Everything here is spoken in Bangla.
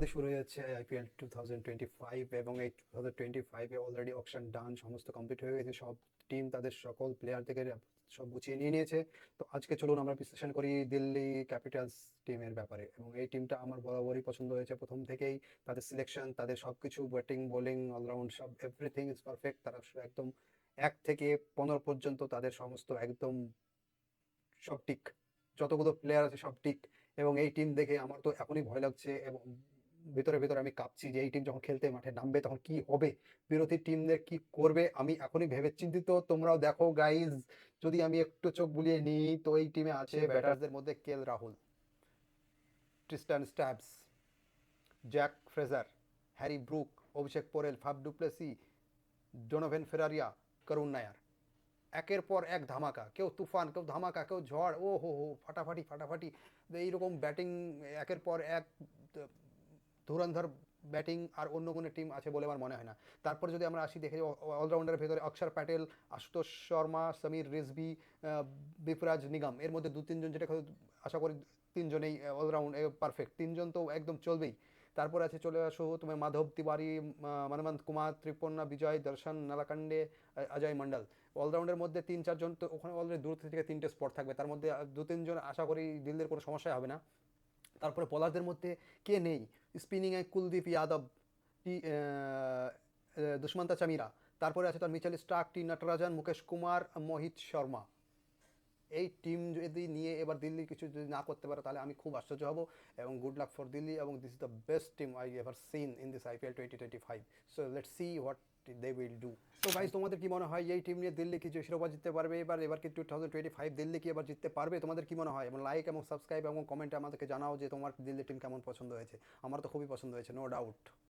বাদে শুরু হয়ে যাচ্ছে আইপিএল 2025 এবং এই 2025-এ অলরেডি অকশন ডান, সমস্ত কমপ্লিট হয়ে গেছে। সব টিম তাদের সকল প্লেয়ার থেকে সব গুছিয়ে নিয়ে নিয়েছে। তো আজকে চলুন আমরা বিশ্লেষণ করি দিল্লি ক্যাপিটালস টিমের ব্যাপারে। এবং এই টিমটা আমার বরাবরই পছন্দ হয়েছে প্রথম থেকেই। তাদের সিলেকশন, তাদের সবকিছু, ব্যাটিং বোলিং অলরাউন্ড সব এভরিথিং ইজ পারফেক্ট। তারা একদম 1 থেকে 15 পর্যন্ত তাদের সমস্ত একদম সব টিক, যতগুলো প্লেয়ার আছে সব টিক। এবং এই টিম দেখে আমার তো এখনই ভয় লাগছে এবং ভিতরে ভিতরে আমি কাঁপছি যে এই টিম যখন খেলতে মাঠে নামবে তখন কি হবে, বিরোধী টিমদের কি করবে, আমি এখনই ভেবে চিন্তিত। তোমরাও দেখো গাইজ, যদি আমি একটু চোখ বুলিয়ে নিই তো এই টিমে আছে ব্যাটারদের মধ্যে Rahul, Tristan Stubbs, Jake Fraser, Harry Brook, Abhishek Porel, Faf du Plessis, Donovan Ferreira, Karun Nair. একের পর এক ধামাকা, কেউ তুফান, কেউ ধামাকা, কেউ ঝড়, ও হো হো, ফাটাফাটি ফাটাফাটি। এইরকম ব্যাটিং একের পর এক ধুরন্ধর ব্যাটিং আর অন্য কোনো টিম আছে বলে আমার মনে হয় না। তারপর যদি আমরা আসি দেখে অলরাউন্ডারের ভেতরে অক্ষর প্যাটেল, আশুতোষ শর্মা, সমীর রিজভি, বিপরাজ নিগম, এর মধ্যে 2-3 জন, যেটা আশা করি 3জনেই অলরাউন্ড পারফেক্ট, 3জন তো একদম চলবেই। তারপর আছে, চলে আসো তোমার মাধব তিওয়ারি, মনমন্ত কুমার, ত্রিপন্না বিজয়, দর্শন নালাকান্ডে, অজয় মন্ডল। অলরাউন্ডের মধ্যে 3-4 জন তো ওখানে অলরেডি 2 থেকে 3টে স্পট থাকবে, তার মধ্যে 2-3 জন আশা করি দিল্লির কোনো সমস্যা হবে না। তারপরে বলারদের মধ্যে কে নেই, স্পিনিংয়ে কুলদীপ যাদব, টি দুষ্মন্ত চামিরা, তারপরে আছে তার মিচেল স্টার্ক, টি নটরাজন, মুকেশ কুমার, মোহিত শর্মা। এই টিম যদি নিয়ে এবার দিল্লি কিছু যদি না করতে পারে তাহলে আমি খুব আশ্চর্য হব। এবং গুড লাক ফর দিল্লি, এবং this is the best team I ever seen in this IPL 2025। So let's see what they will do. তো গাইজ, তোমাদের কি মনে হয় এই টিম নিয়ে দিল্লি কি শিরোপা জিততে পারবে এবার? এবার কি 2025 দিল্লি কি এবার জিততে পারবে? তোমাদের কি মনে হয়? এবং লাইক এবং সাবস্ক্রাইব এবং কমেন্টে আমাদেরকে জানাও যে তোমার দিল্লি টিম কেমন পছন্দ হয়েছে। আমার তো খুবই পছন্দ হয়েছে, নো ডাউট।